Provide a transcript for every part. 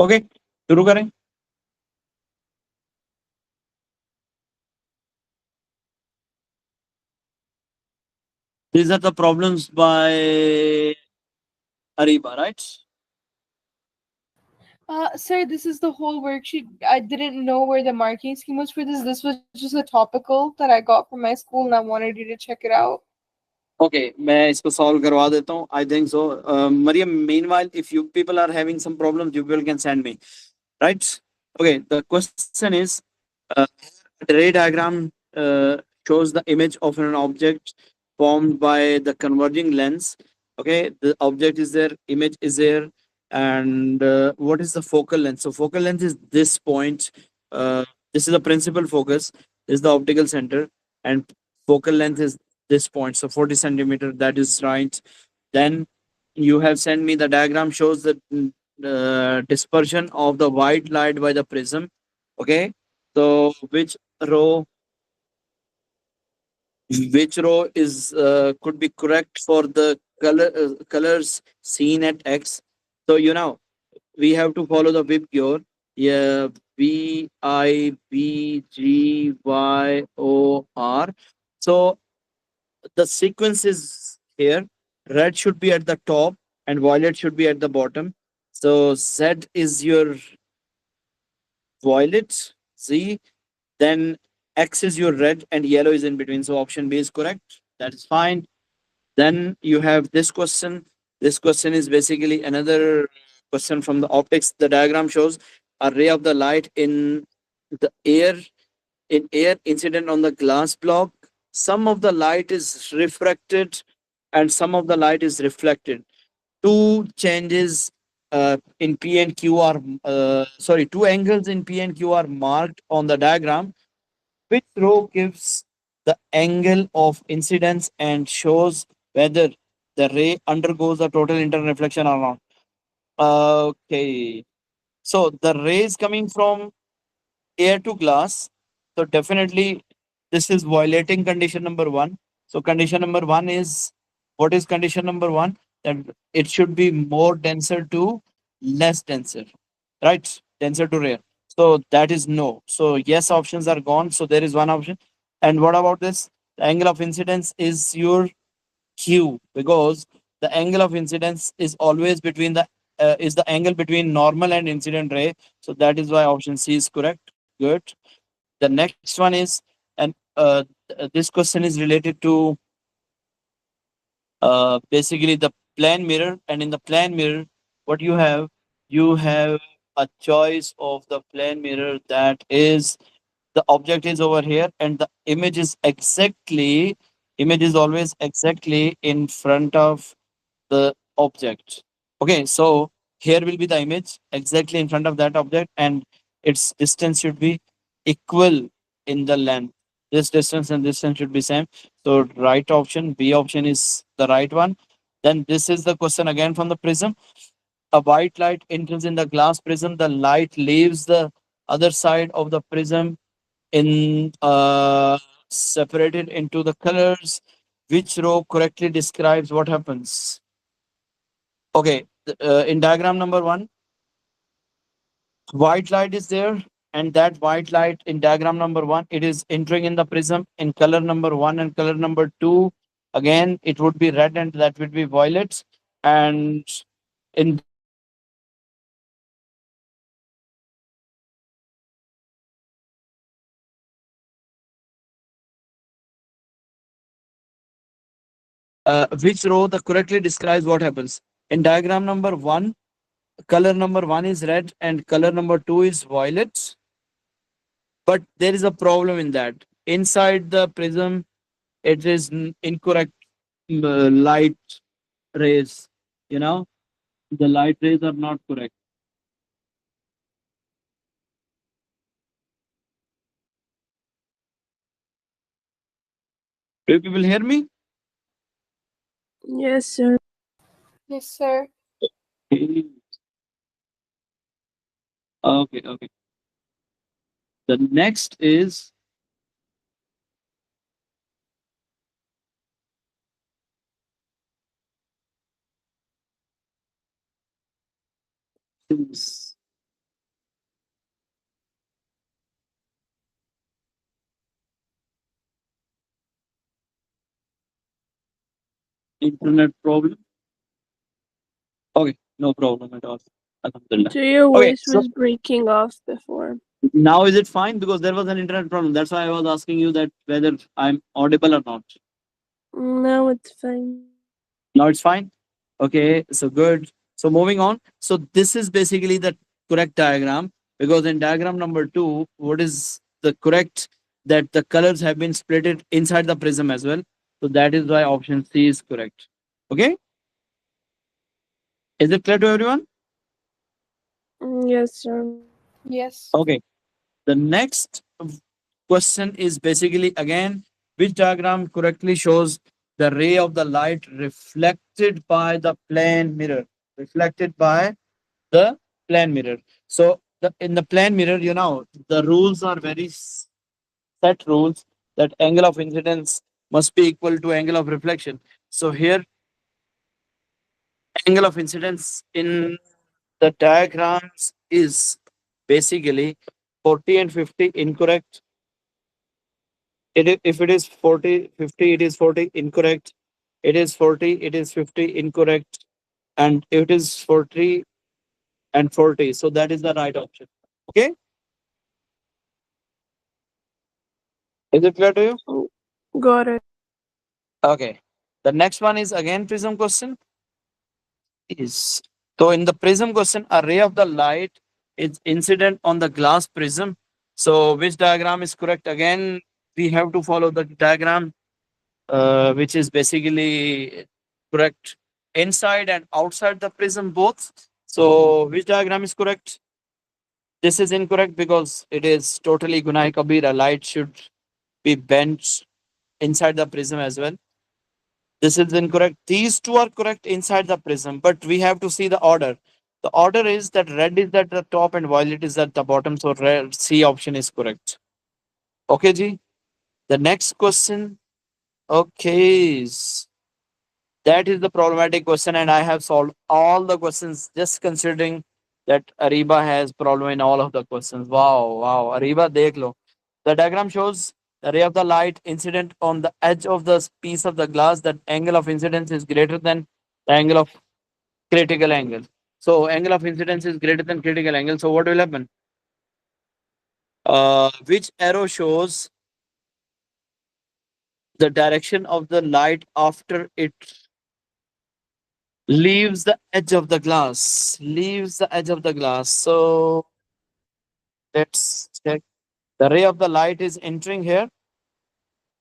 Okay, शुरू करें. These are the problems by Ariba, right? Sir, this is the whole worksheet. I didn't know where the marking scheme was for this. This was just a topical that I got from my school, and I wanted you to check it out. Okay, मैं इसको solve करवा देता हूँ. I think so. Mariam, meanwhile, if you people are having some problems, you people can send me. Right? Okay, the question is, uh, the ray diagram shows the image of an object formed by the converging lens. Okay, the object is there, image is there, and what is the focal length? So focal length is this point. Uh, this is the principal focus. This is the optical center, and focal length is this point. So 40 centimeter. That is right. Then you have sent me the diagram shows the dispersion of the white light by the prism. Okay, so which row is could be correct for the colors seen at X. So we have to follow the Vibgyor. Yeah, Vibgyor. So the sequence is here. Red should be at the top and violet should be at the bottom. So Z is your violet, Z, then X is your red and yellow is in between. So option B is correct. That is fine. Then you have this question. This question is basically another question from the optics. The diagram shows a ray of the light the air air incident on the glass block. Some of the light is refracted and some of the light is reflected. Two changes in P and Q are two angles in P and Q are marked on the diagram. Which row gives the angle of incidence and shows whether the ray undergoes a total internal reflection or not? Okay. So the rays coming from air to glass. So definitely this is violating condition number one. So condition number one is, what is condition number one? That it should be more denser to less denser, right? Denser to rare. So that is no. So yes, options are gone. So there is one option. And what about this? The angle of incidence is your Q, because the angle of incidence is always between the is the angle between normal and incident ray. So that is why option C is correct. Good. The next one is, and this question is related to basically the plane mirror, and in the plane mirror, what you have a choice of the plane mirror, that is the object is over here and the image is always exactly in front of the object. Okay, so here will be the image exactly in front of that object, and its distance should be equal in the length. This distance and distance should be same. So right option, B option is the right one. Then this is the question again from the prism. A white light enters in the glass prism. The light leaves the other side of the prism in separated into the colors. Which row correctly describes what happens? Okay, in diagram number one, white light is there, and that white light in diagram number one, it is entering in the prism in color number one and color number two. Again, it would be red and that would be violet. And in this diagram number one, which row the correctly describes what happens? In diagram number one, color number one is red and color number two is violet. But there is a problem in that. Inside the prism, it is incorrect light rays. You know, the light rays are not correct. Do you people hear me? Yes, sir. Yes, sir. Okay, okay. The next is this. Internet problem. Okay, no problem at all. Alhamdulillah. So your Okay, voice so was breaking off before. now is it fine? Because there was an internet problem. That's why I was asking you that whether I'm audible or not. Now it's fine. Now it's fine. Okay, so good. So moving on. So this is basically the correct diagram, because in diagram number 2, what is the correct, that the colors have been split it inside the prism as well. So that is why option C is correct. Okay, is it clear to everyone? Yes, sir. Yes. Okay. The next question is basically again, which diagram correctly shows the ray of the light reflected by the plane mirror? Reflected by the plane mirror. So in the plane mirror, the rules are very set rules, that angle of incidence must be equal to angle of reflection. So here, angle of incidence in the diagrams is basically 40 and 50 incorrect. If it is 40, 50, it is 40 incorrect. It is 40, it is 50 incorrect. And it is 40 and 40. So that is the right option. Okay. Is it clear to you? Oh, got it. Okay. The next one is again prism question. Is so in the prism question, a ray of the light is incident on the glass prism. So which diagram is correct? Again, we have to follow the diagram, which is basically correct inside and outside the prism both. So which diagram is correct? This is incorrect because it is totally Gunai Kabira. Light should be bent inside the prism as well. This is incorrect. These two are correct inside the prism, but we have to see the order. The order is that red is at the top and violet is at the bottom. So red, C option is correct. Okay, Ji. The next question. Okay. That is the problematic question, and I have solved all the questions just considering that Ariba has problem in all of the questions. Wow, wow. Ariba, dekh lo. The diagram shows the ray of the light incident on the edge of the piece of the glass. That angle of incidence is greater than the angle of critical angle. So angle of incidence is greater than critical angle. So what will happen? Which arrow shows the direction of the light after it leaves the edge of the glass? Leaves the edge of the glass. So let's check. The ray of the light is entering here.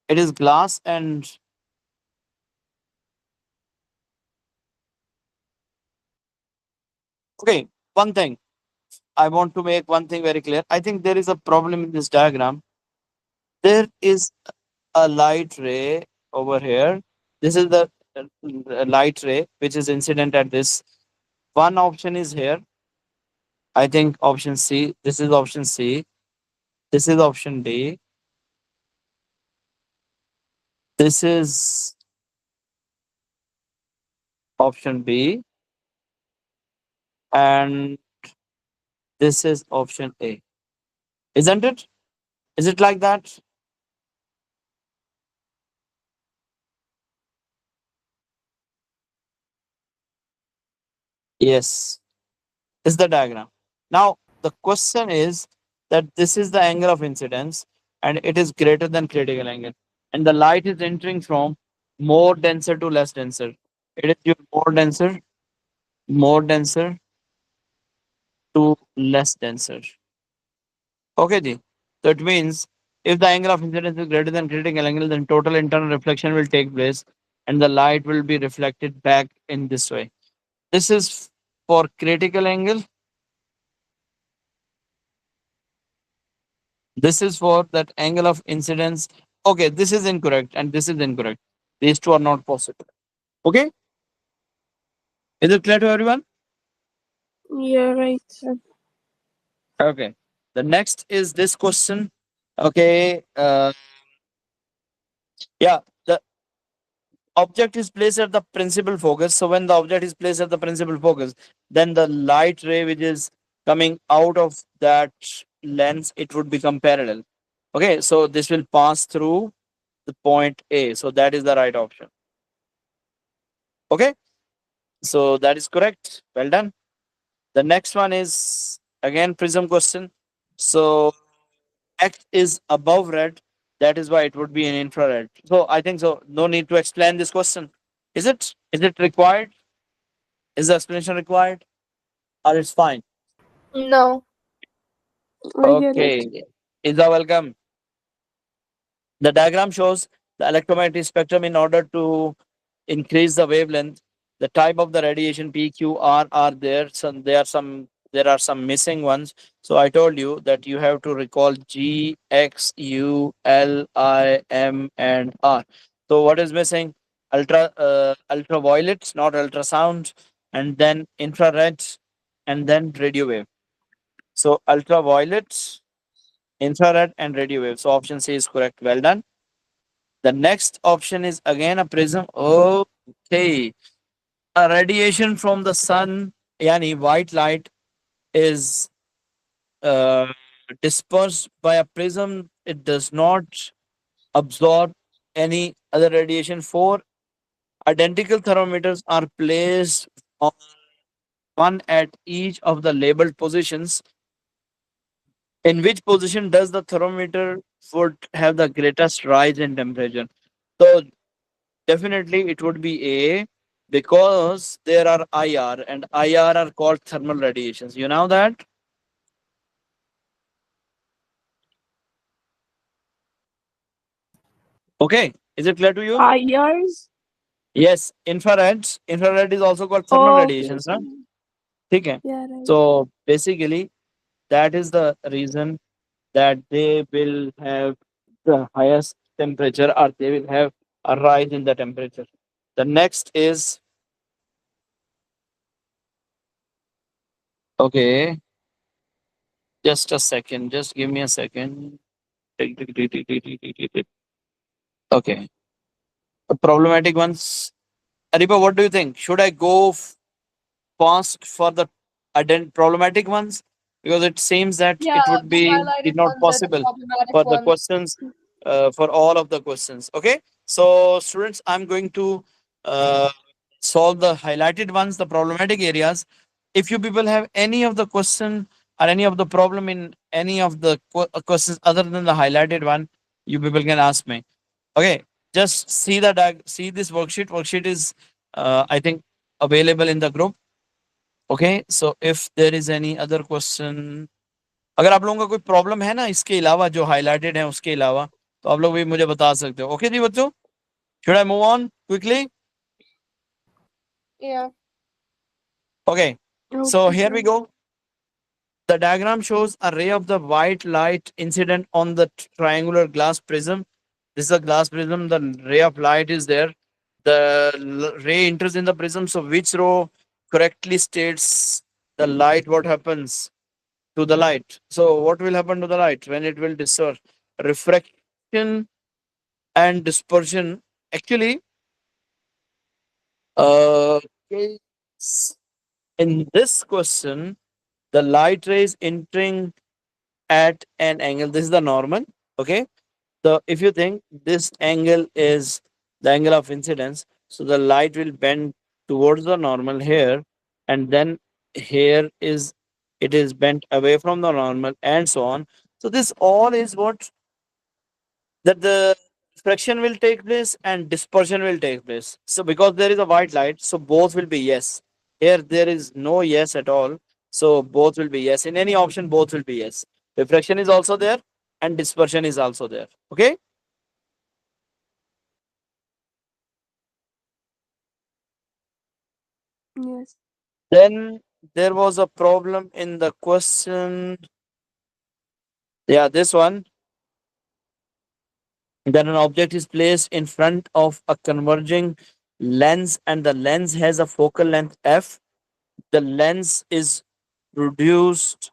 It is glass, and okay, one thing. I want to make one thing very clear. I think there is a problem in this diagram. There is a light ray over here. This is the light ray which is incident at this. One option is here. I think option C. This is option C. This is option D. This is option B. And this is option A. Isn't it? Is it like that? Yes. Is the diagram. Now, the question is that this is the angle of incidence and it is greater than critical angle. And the light is entering from more denser to less denser. It is your more denser to less denser. Okay, Ji. So it means if the angle of incidence is greater than critical angle, then total internal reflection will take place and the light will be reflected back in this way. This is for critical angle. This is for that angle of incidence. Okay, this is incorrect and this is incorrect. These two are not possible. Okay, is it clear to everyone? Yeah, right, sir. Okay. The next is this question. Okay. Yeah. The object is placed at the principal focus. So when the object is placed at the principal focus, then the light ray which is coming out of that lens, it would become parallel. Okay. So this will pass through the point A. So that is the right option. Okay, so that is correct. Well done. The next one is again prism question. So X is above red. That is why it would be in infrared. So I think so. No need to explain this question. Is it? Is it required? Is the explanation required? Or it's fine? No. I get it. Okay. Isa, welcome. The diagram shows the electromagnetic spectrum in order to increase the wavelength. The type of the radiation P, Q, R are there. There are some missing ones. So I told you that you have to recall G, X, U, L, I, M, and R. So what is missing? Ultraviolet, not ultrasound, and then infrared, and then radio wave. So ultraviolet, infrared, and radio wave. So option C is correct. Well done. The next option is again a prism. Okay. A radiation from the sun, yani white light, is uh, dispersed by a prism. It does not absorb any other radiation. Four identical thermometers are placed on one at each of the labeled positions. In which position does the thermometer would have the greatest rise in temperature? So definitely, it would be A because there are IR and IR are called thermal radiations. You know that? Okay. Is it clear to you? IRs? Yes. Infrared. Infrared is also called thermal Oh, okay, radiations. Huh? okay. Okay. Yeah, right. So basically, that is the reason that they will have the highest temperature or they will have a rise in the temperature. The next is okay. Just a second. Just give me a second. Tick, tick, tick, tick, tick, tick, tick, tick. Okay. Problematic ones. Ariba, what do you think? Should I go fast for the problematic ones? Because it seems that Yeah, it would the be highlighted did not ones are the possible problematic for the ones. questions, for all of the questions. Okay. So, students, I'm going to uh, solve the highlighted ones, the problematic areas. If you people have any of the question or any of the problem in any of the questions other than the highlighted one, you people can ask me. Okay, just see the see this worksheet. Worksheet is, I think, available in the group. Okay, so if there is any other question, अगर आप लोगों का कोई problem है ना इसके अलावा जो हाईलाइटेड है उसके अलावा तो आप लोग भी मुझे बता सकते हो. ओके जी बच्चों, should I move on quickly? Yeah. Okay, so Okay, here we sir. go. The diagram shows a ray of the white light incident on the triangular glass prism. This is a glass prism. The ray of light is there. The ray enters in the prism. So, which row correctly states the light? What happens to the light? So, what will happen to the light when it will disperse? Refraction and dispersion. Actually, okay, in this question, the light rays entering at an angle. This is the normal. Okay. So if you think this angle is the angle of incidence, so the light will bend towards the normal here, and then here is it is bent away from the normal, and so on. So this all is what that the refraction will take place and dispersion will take place. So because there is a white light, so both will be yes. Here there is no yes at all. So both will be yes. In any option, both will be yes. Refraction is also there and dispersion is also there. Okay. Yes. Then there was a problem in the question. Yeah, this one. Then an object is placed in front of a converging lens and the lens has a focal length f. The lens is produced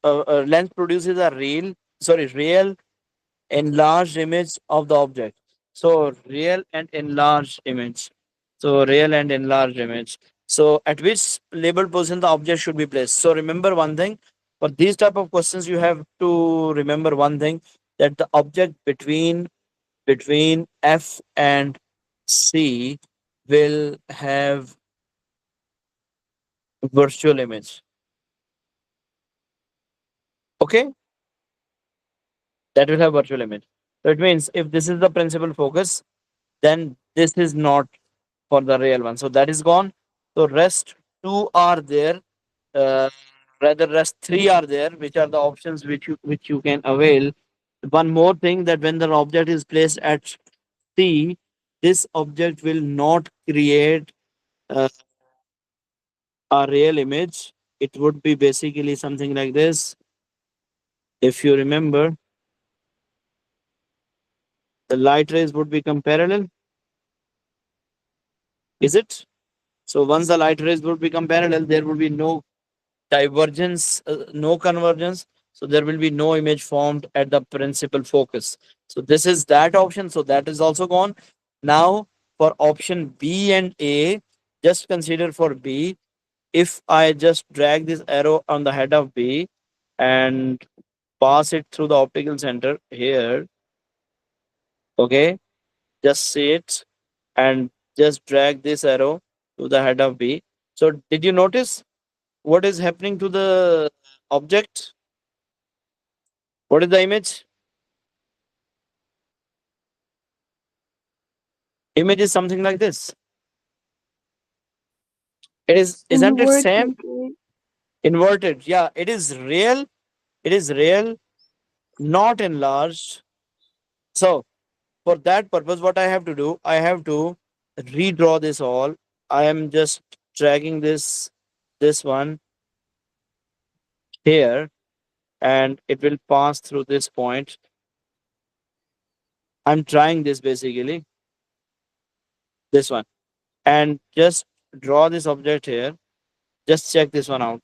lens produces a real enlarged image of the object. So real and enlarged image. So real and enlarged image. So at which labeled position the object should be placed? So remember one thing. For these type of questions, you have to remember one thing, that the object between F and C, will have virtual image. Okay, that will have virtual image. So it means if this is the principal focus, then this is not for the real one. So that is gone. So rest two are there. Uh, Rather rest three are there, which are the options which you can avail. One more thing, that when the object is placed at C, this object will not create uh, a real image. It would be basically something like this. If you remember, the light rays would become parallel. Is it? So once the light rays would become parallel, there would be no divergence, no convergence. So there will be no image formed at the principal focus. So this is that option. So that is also gone. Now for option B and A, just consider for B, if I just drag this arrow on the head of B and pass it through the optical center here, okay, just see it and just drag this arrow to the head of B. So did you notice what is happening to the object? What is the image? Image is something like this. It is, isn't it Inverted, same? right? Inverted. Yeah, it is real. It is real, not enlarged. So for that purpose, what I have to do, I have to redraw this all. I am just dragging this one here, and it will pass through this point. I'm trying this basically, this one, and just draw this object here. Just check this one out.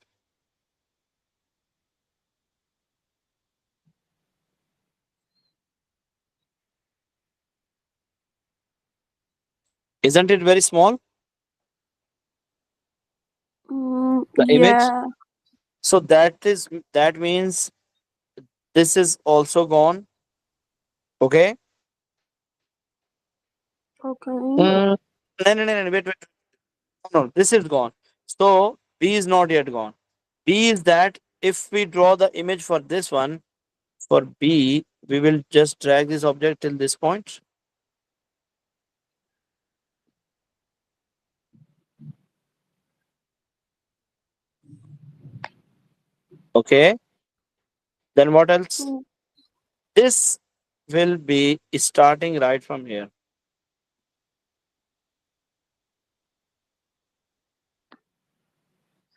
Isn't it very small? The image. Yeah. So that means this is also gone. Okay. Okay. No, no, no, no, wait, wait. No, this is gone. So B is not yet gone. B is that if we draw the image for this one, for B, we will just drag this object till this point. Okay. Then what else? Mm, This will be starting right from here.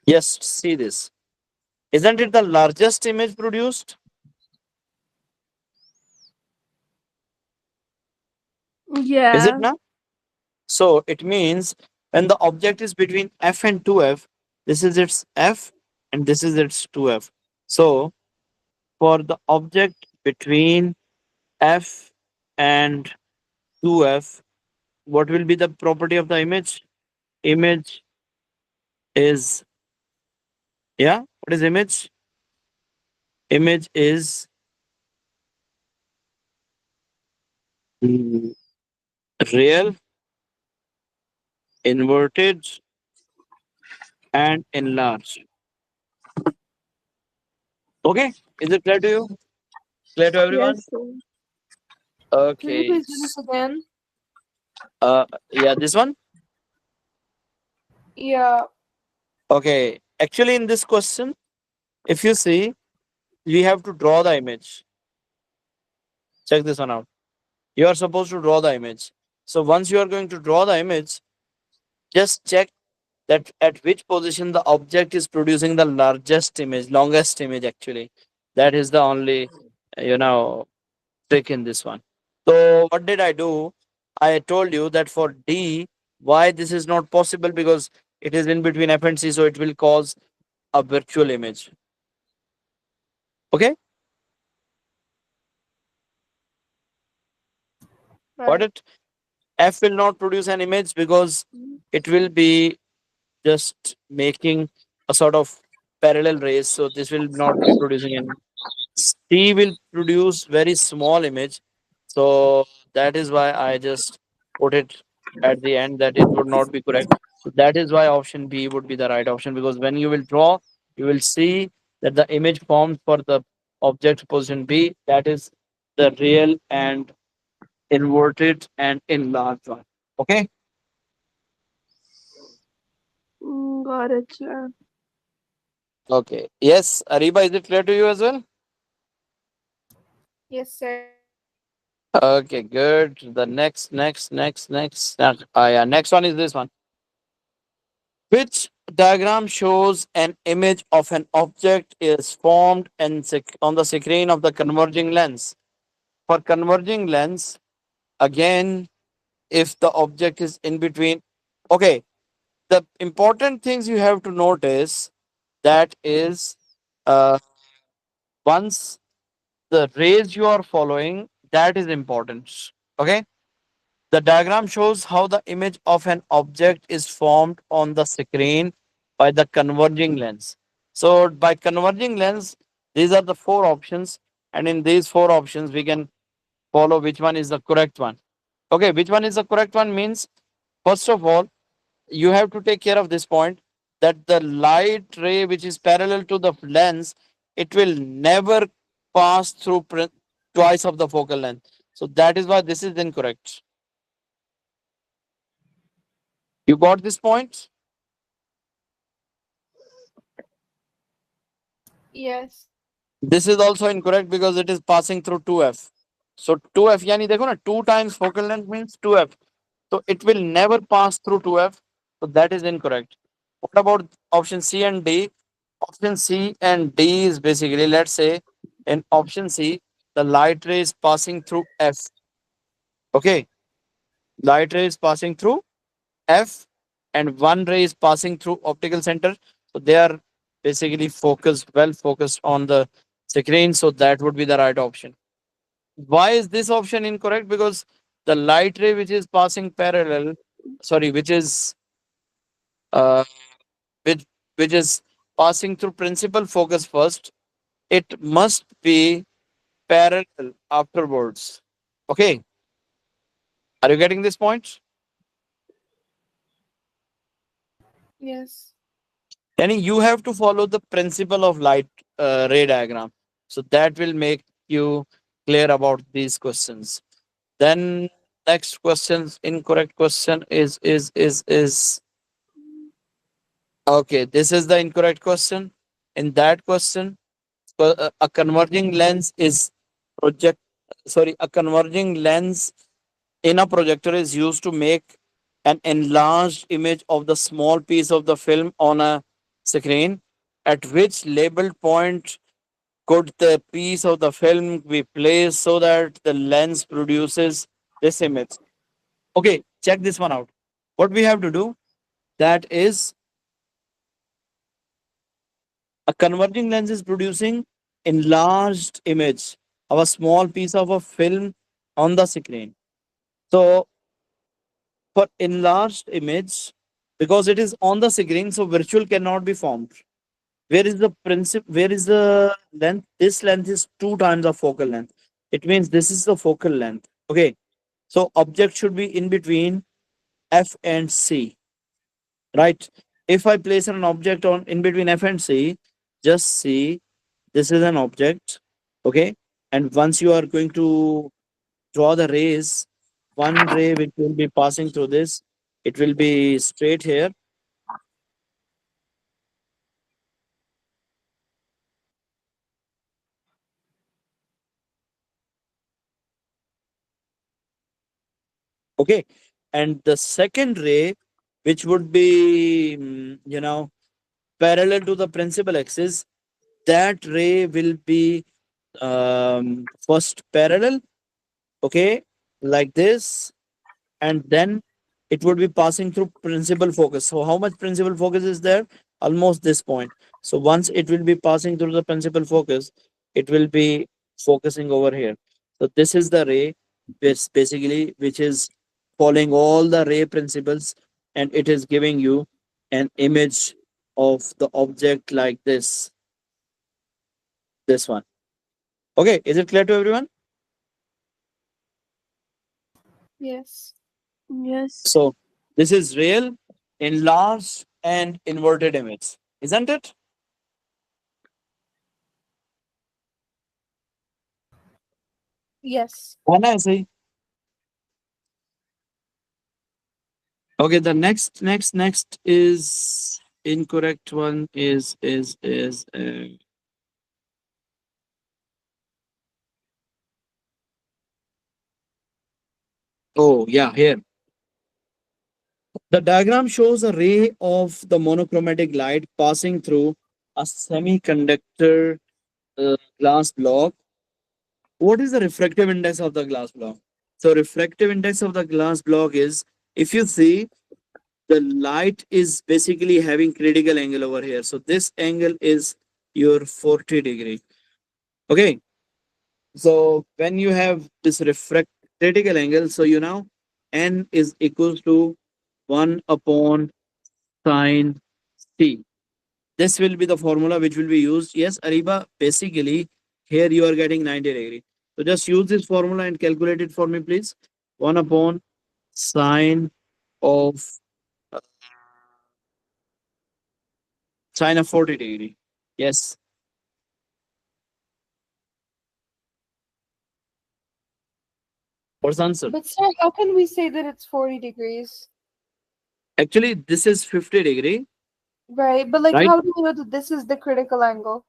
Yes, see this. Isn't it the largest image produced? Is it yeah. not? So it means when the object is between F and 2F, this is its F and this is its 2F. So for the object between F and 2F, what will be the property of the image? Image is, yeah, what is image? Image is mm, real, inverted, and enlarged. Okay, is it clear to you? Clear to everyone? Yes, sir. Can you Okay. please do this again? Yeah, this one. Yeah. Okay, actually, in this question, if you see, we have to draw the image. Check this one out. You are supposed to draw the image. So once you are going to draw the image, just check that at which position the object is producing the largest image, longest image actually. That is the only, trick in this one. So what did I do? I told you that for D, why this is not possible, because it is in between F and C, so it will cause a virtual image. Okay, got Right. it? F will not produce an image because Mm, it will be just making a sort of parallel rays. So this will not be producing any. C will produce very small image. So that is why I just put it at the end, that it would not be correct. So that is why option B would be the right option, because when you will draw, you will see that the image formed for the object position B, that is the real and inverted and enlarged one. Okay. Got it, sir. Okay. Yes, Ariba, is it clear to you as well? Yes, sir. Okay, good. The next. Yeah, next one is this one. Which diagram shows an image of an object is formed and on the screen of the converging lens? For converging lens, again, if the object is in between, okay, the important things you have to notice, that is, uh, once the rays you are following, that is important. Okay. The diagram shows how the image of an object is formed on the screen by the converging lens. So, by converging lens, these are the four options, and in these four options, we can follow which one is the correct one. Okay, which one is the correct one means, first of all, you have to take care of this point, that the light ray which is parallel to the lens, it will never pass through twice of the focal length. So, that is why this is incorrect. You got this point? Yes. This is also incorrect because it is passing through 2f. So 2f, yani dekho na, 2 times focal length means 2f. So it will never pass through 2f. So that is incorrect. What about option C and D? Option C and D is basically, let's say, in option C, the light ray is passing through F. Okay. Light ray is passing through F, and one ray is passing through optical center. So they are basically focused, well focused on the screen. So that would be the right option. Why is this option incorrect? Because the light ray which is passing parallel, sorry, uh, which which is passing through principal focus first, it must be parallel afterwards. Okay, are you getting this point? Yes. Yani you have to follow the principle of light ray diagram. So that will make you clear about these questions. Then next questions, incorrect question is okay. This is the incorrect question. In that question, a converging lens is project. Sorry, a converging lens in a projector is used to make an enlarged image of the small piece of the film on a screen. At which labeled point could the piece of the film be placed so that the lens produces this image? Okay, check this one out. What we have to do, that is, a converging lens is producing enlarged image of a small piece of a film on the screen. So for enlarged image, because it is on the screen, so virtual cannot be formed. Where is the principle? Where is the length? This length is 2 times the focal length. It means this is the focal length. Okay. So object should be in between F and C. Right. If I place an object on in between F and C, just see, this is an object. Okay. And once you are going to draw the rays, one ray which will be passing through this, it will be straight here. Okay. And the second ray, which would be, parallel to the principal axis, that ray will be first parallel, okay, like this, and then it would be passing through principal focus. So how much principal focus is there? Almost this point. So once it will be passing through the principal focus, it will be focusing over here. So this is the ray, which basically, which is following all the ray principles, and it is giving you an image of the object like this one. Okay, is it clear to everyone? Yes. Yes. So this is real, enlarged, and inverted image, isn't it? Yes. When I say okay, the next is incorrect one is oh yeah, here the diagram shows a ray of the monochromatic light passing through a semiconductor glass block. What is the refractive index of the glass block? So refractive index of the glass block is, if you see, the light is basically having critical angle over here. So this angle is your 40 degree. Okay. So when you have this refract critical angle, so you know n is equals to 1 upon sine t. This will be the formula which will be used. Yes, Ariba, basically here you are getting 90 degree. So just use this formula and calculate it for me, please. 1 upon sine of uh, sine of 40 degree. Yes. What's the answer? But sir, how can we say that it's 40 degrees? Actually, this is 50 degree, Right, but like right? how do we know that this is the critical angle?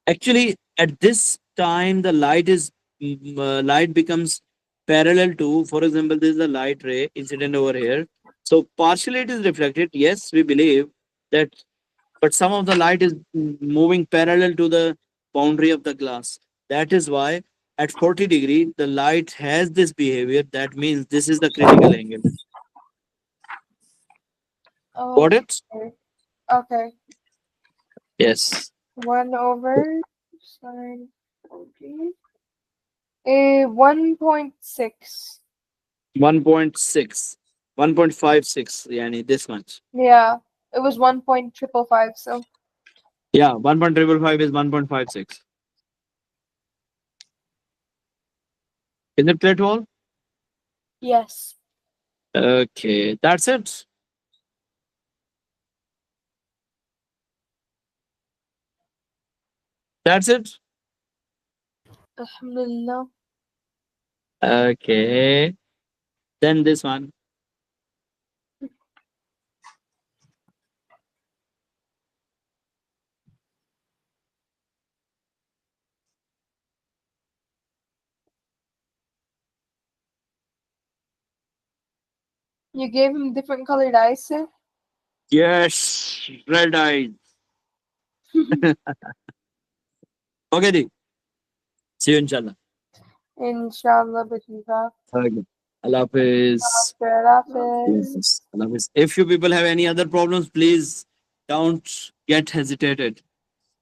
Actually, at this time, the light is light becomes parallel to, for example, this is the light ray incident over here. So partially it is reflected. Yes, we believe that, but some of the light is moving parallel to the boundary of the glass. That is why at 40 degree, the light has this behavior. That means this is the critical angle. Got Oh, it? okay. Okay. Yes. 1 over sine 40. 1.6. 1.6. 1.56. Yani this much. Yeah, it was 1.555. So Yeah, 1.555 is 1.56. Is it clear to all? yes. Okay, that's it. That's it. Alhamdulillah. Okay. Then this one. You gave him different colored eyes, sir? Yes, red eyes. Okay, Di. See you inshallah. Inshallah, Batika. Okay. Allah Hafiz. Hafiz. Yes. Allah Hafiz. If you people have any other problems, please don't get hesitated.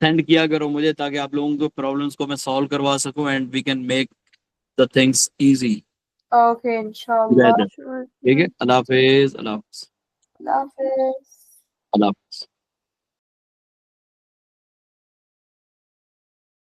Send किया करो मुझे ताकि आप लोगों को problems को मैं solve करवा सकूं and we can make the things easy Okay, inshallah. together. Sure. ठीक है? Yes. Allah Hafiz. Allah Hafiz. Hafiz. Allah Hafiz.